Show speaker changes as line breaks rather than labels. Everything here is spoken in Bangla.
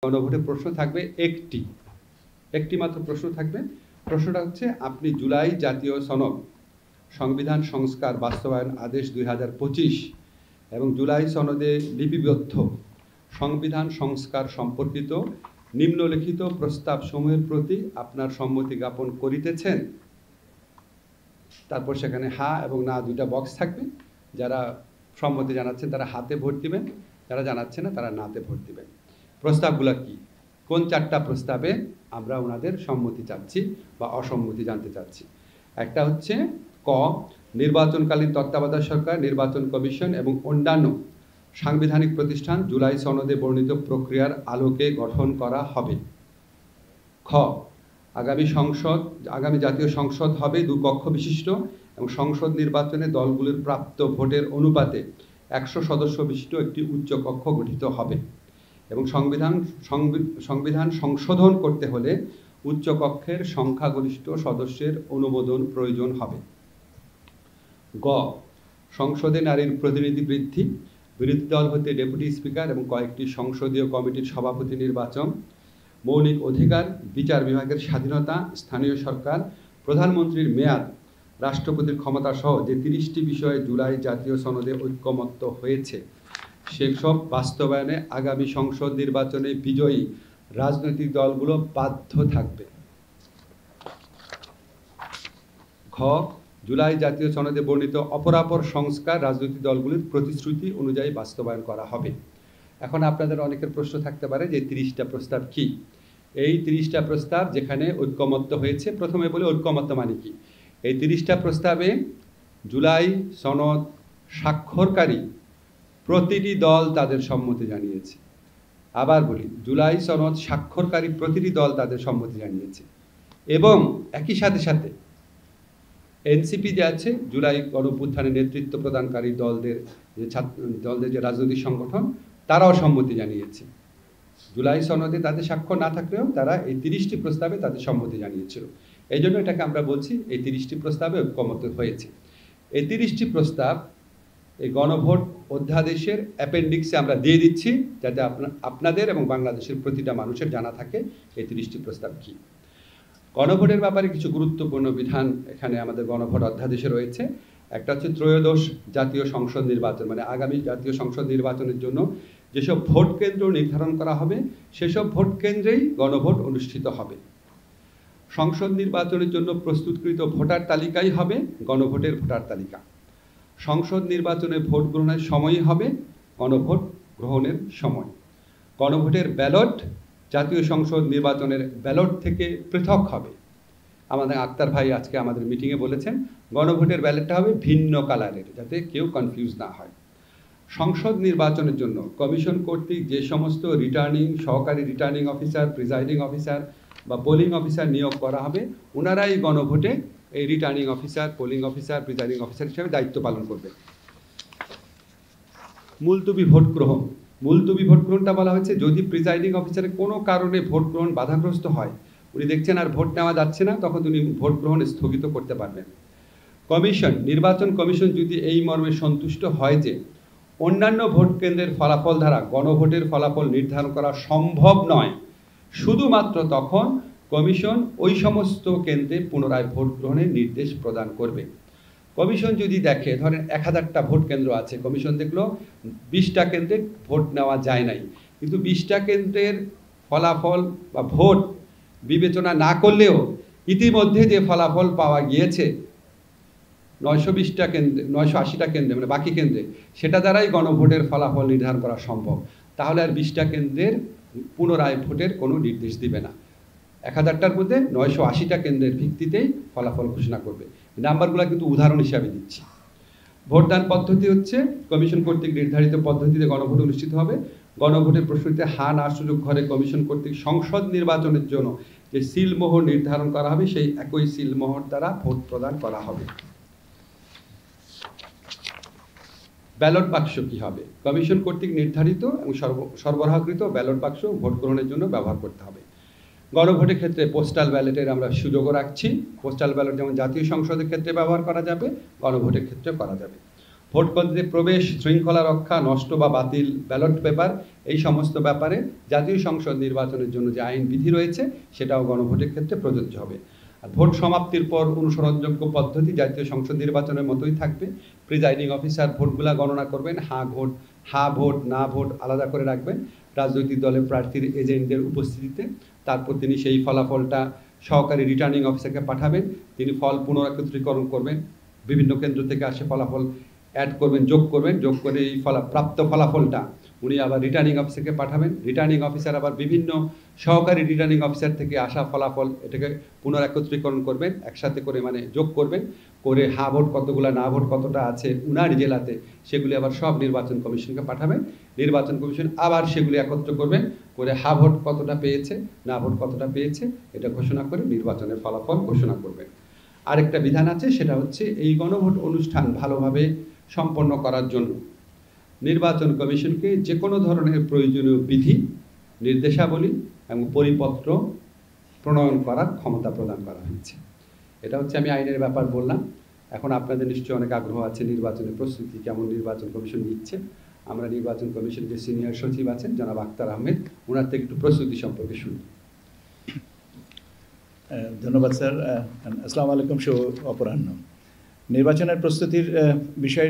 গণভোটে প্রশ্ন থাকবে একটি মাত্র প্রশ্ন থাকবে। প্রশ্নটা হচ্ছে, আপনি জুলাই জাতীয় সনদ সংবিধান সংস্কার বাস্তবায়ন আদেশ 2025 এবং জুলাই সনদে লিপিবদ্ধ সংবিধান সংস্কার সম্পর্কিত নিম্নলিখিত প্রস্তাব সমূহের প্রতি আপনার সম্মতি জ্ঞাপন করিতেছেন। তারপর সেখানে হা এবং না দুইটা বক্স থাকবে। যারা সম্মতি জানাচ্ছেন তারা হাতে ভোট দিবেন, যারা জানাচ্ছেন না তারা নাতে ভোট দিবেন। প্রস্তাবগুলো কি, কোন 4টা প্রস্তাবে আমরা ওনাদের সম্মতি চাচ্ছি বা অসম্মতি জানতে চাচ্ছি। একটা হচ্ছে ক, নির্বাচনকালীন তত্ত্বাবধায়ক সরকার, নির্বাচন কমিশন এবং অন্যান্য সাংবিধানিক প্রতিষ্ঠান জুলাই সনদে বর্ণিত প্রক্রিয়ার আলোকে গঠন করা হবে। খ, আগামী জাতীয় সংসদ হবে 2 কক্ষ বিশিষ্ট এবং সংসদ নির্বাচনে দলগুলির প্রাপ্ত ভোটের অনুপাতে 100 সদস্য বিশিষ্ট একটি উচ্চ কক্ষ গঠিত হবে এবং সংবিধান সংশোধন করতে হলে উচ্চ কক্ষের সংখ্যাগরিষ্ঠ সদস্যের অনুমোদন প্রয়োজন হবে। গ, সংসদে নারীর প্রতিনিধি বৃদ্ধি, বিরোধী দল হতে ডেপুটি স্পিকার এবং কয়েকটি সংসদীয় কমিটির সভাপতি নির্বাচন, মৌলিক অধিকার, বিচার বিভাগের স্বাধীনতা, স্থানীয় সরকার, প্রধানমন্ত্রীর মেয়াদ, রাষ্ট্রপতির ক্ষমতা সহ যে 30টি বিষয়ে জুলাই জাতীয় সনদে ঐক্যমত্য হয়েছে সেসব বাস্তবায়নে আগামী সংসদ নির্বাচনে বিজয়ী রাজনৈতিক দলগুলো বাধ্য থাকবে। ঘ, জুলাই জাতীয় সনদে বর্ণিত অপরাপর সংস্কার রাজনৈতিক দলগুলির প্রতিশ্রুতি অনুযায়ী বাস্তবায়ন করা হবে। এখন আপনাদের অনেকের প্রশ্ন থাকতে পারে যে 30টা প্রস্তাব কি। এই 30টা প্রস্তাব যেখানে ঐক্যমত্য হয়েছে, প্রথমে বলে ঐক্যমত্য মানে কি। এই 30টা প্রস্তাবে জুলাই সনদ স্বাক্ষরকারী প্রতিটি দল তাদের সম্মতি জানিয়েছে। আবার বলি, জুলাই সনদ স্বাক্ষরকারী প্রতিটি দল তাদের সম্মতি জানিয়েছে এবং একই সাথে সাথে এনসিপি যে আছে, জুলাই গণঅভ্যুত্থানে নেতৃত্ব প্রদানকারী দলদের যে রাজনৈতিক সংগঠন, তারাও সম্মতি জানিয়েছে। জুলাই সনদে তাদের স্বাক্ষর না থাকলেও তারা এই 30টি প্রস্তাবে তাদের সম্মতি জানিয়েছিল। এই জন্য এটাকে আমরা বলছি এই 30টি প্রস্তাবে ঐক্যমত্য হয়েছে। এই 30টি প্রস্তাব এই গণভোট অধ্যাদেশের অ্যাপেন্ডিক্সে আমরা দিয়ে দিচ্ছি, যাতে আপনাদের এবং বাংলাদেশের প্রতিটা মানুষের জানা থাকে এই 30টি প্রস্তাব কি। গণভোটের ব্যাপারে কিছু গুরুত্বপূর্ণ বিধান এখানে আমাদের গণভোট অধ্যাদেশে রয়েছে। একটা হচ্ছে ত্রয়োদশ জাতীয় সংসদ নির্বাচন, মানে আগামী জাতীয় সংসদ নির্বাচনের জন্য যেসব ভোট কেন্দ্র নির্ধারণ করা হবে সেসব ভোট কেন্দ্রেই গণভোট অনুষ্ঠিত হবে। সংসদ নির্বাচনের জন্য প্রস্তুতকৃত ভোটার তালিকাই হবে গণভোটের ভোটার তালিকা। সংসদ নির্বাচনে ভোট গ্রহণের সময়ই হবে গণভোট গ্রহণের সময়। গণভোটের ব্যালট জাতীয় সংসদ নির্বাচনের ব্যালট থেকে পৃথক হবে। আমাদের আক্তার ভাই আজকে আমাদের মিটিংয়ে বলেছেন গণভোটের ব্যালটটা হবে ভিন্ন কালারের, যাতে কেউ কনফিউজ না হয়। সংসদ নির্বাচনের জন্য কমিশন কর্তৃক যে সমস্ত সহকারী রিটার্নিং অফিসার, প্রিজাইডিং অফিসার বা পোলিং অফিসার নিয়োগ করা হবে, ওনারাই গণভোটে এই returning officer, polling officer, presiding officer হিসেবে দায়িত্ব পালন করবে। মুলতবি ভোট গ্রহণটা বলা হয়েছে যদি প্রিজাইডিং অফিসারের কোনো কারণে ভোট গ্রহণ বাধাগ্রস্ত হয়, উনি দেখছেন আর ভোট নেওয়া যাচ্ছে না, তখন উনি ভোট গ্রহণ স্থগিত করতে পারবেন। নির্বাচন কমিশন যদি এই মর্মে সন্তুষ্ট হয় যে অন্যান্য ভোট কেন্দ্রের ফলাফল দ্বারা গণভোটের ফলাফল নির্ধারণ করা সম্ভব নয়, শুধুমাত্র তখন কমিশন ওই সমস্ত কেন্দ্রে পুনরায় ভোট গ্রহণের নির্দেশ প্রদান করবে। কমিশন যদি দেখে, ধরেন 1000টা ভোট কেন্দ্র আছে, কমিশন দেখলো 20টা কেন্দ্রে ভোট নেওয়া যায় নাই, কিন্তু 20টা কেন্দ্রের ফলাফল বা ভোট বিবেচনা না করলেও ইতিমধ্যে যে ফলাফল পাওয়া গিয়েছে 920টা কেন্দ্রে, 980টা কেন্দ্রে, মানে বাকি কেন্দ্রে, সেটা দ্বারাই গণভোটের ফলাফল নির্ধারণ করা সম্ভব। তাহলে আর 20টা কেন্দ্রের পুনরায় ভোটের কোনো নির্দেশ দিবে না। 1000টার মধ্যে 980টা কেন্দ্রের ভিত্তিতেই ফলাফল ঘোষণা করবে। নাম্বারগুলো কিন্তু উদাহরণ হিসাবে দিচ্ছি। ভোটদান পদ্ধতি হচ্ছে কমিশন কর্তৃক নির্ধারিত পদ্ধতিতে গণভোট অনুষ্ঠিত হবে। গণভোটের প্রশ্নতে হা না সুযোগ ঘরে কমিশন কর্তৃক সংসদ নির্বাচনের জন্য যে সিলমোহর নির্ধারণ করা হবে সেই একই সিলমোহর দ্বারা ভোট প্রদান করা হবে। ব্যালট বাক্স কি হবে? কমিশন কর্তৃক নির্ধারিত এবং সরবরাহকৃত ব্যালট বাক্স ভোট গ্রহণের জন্য ব্যবহার করতে হবে। গণভোটের ক্ষেত্রে পোস্টাল ব্যালটের আমরা সুযোগও রাখছি। পোস্টাল ব্যালট যেমন জাতীয় সংসদের ক্ষেত্রে ব্যবহার করা যাবে, গণভোটের ক্ষেত্রে করা যাবে। ভোটকেন্দ্রে প্রবেশ, শৃঙ্খলা রক্ষা, নষ্ট বা বাতিল ব্যালট পেপার, এই সমস্ত ব্যাপারে জাতীয় সংসদ নির্বাচনের জন্য যে আইন বিধি রয়েছে সেটাও গণভোটের ক্ষেত্রে প্রযোজ্য হবে। আর ভোট সমাপ্তির পর অনুসরণযোগ্য পদ্ধতি জাতীয় সংসদ নির্বাচনের মতোই থাকবে। প্রিজাইডিং অফিসার ভোটগুলা গণনা করবেন, হা ভোট না ভোট আলাদা করে রাখবেন রাজনৈতিক দলের প্রার্থীর এজেন্টদের উপস্থিতিতে। তারপর তিনি সেই ফলাফলটা সহকারী রিটার্নিং অফিসারকে পাঠাবেন, তিনি ফল পুনরাকত্রীকরণ করবেন, বিভিন্ন কেন্দ্র থেকে আসে ফলাফল অ্যাড করবেন, যোগ করে এই প্রাপ্ত ফলাফলটা উনি আবার রিটার্নিং অফিসারকে পাঠাবেন। রিটার্নিং অফিসার আবার বিভিন্ন সহকারী রিটার্নিং অফিসার থেকে আসা ফলাফল এটাকে পুনরাকত্রীকরণ করবেন, একসাথে করে মানে যোগ করবেন, করে হা ভোট কতগুলা না ভোট কতটা আছে উনার জেলাতে সেগুলি আবার সব নির্বাচন কমিশনকে পাঠাবেন। নির্বাচন কমিশন আবার সেগুলি একত্র করবেন, করে হা ভোট কতটা পেয়েছে না ভোট কতটা পেয়েছে এটা ঘোষণা করে নির্বাচনের ফলাফল ঘোষণা করবেন। আরেকটা বিধান আছে, সেটা হচ্ছে এই গণভোট অনুষ্ঠান ভালোভাবে সম্পন্ন করার জন্য নির্বাচন কমিশনকে যে কোনো ধরনের প্রয়োজনীয় বিধি, নির্দেশাবলী এবং পরিপত্র প্রণয়ন করার ক্ষমতা প্রদান করা হয়েছে। এটা হচ্ছে আমি আইনের ব্যাপার বললাম। এখন আপনাদের নিশ্চয়ই অনেক আগ্রহ আছে নির্বাচনের প্রস্তুতি কেমন নির্বাচন কমিশন নিচ্ছে। আমরা নির্বাচন কমিশনের যে সিনিয়র সচিব আছেন জনাব আক্তার আহমেদ, ওনার থেকে একটু প্রস্তুতি সম্পর্কে শুনি।
ধন্যবাদ স্যার। আসসালামু আলাইকুম, শুভ অপরাহ্ন। নির্বাচনের প্রস্তুতির বিষয়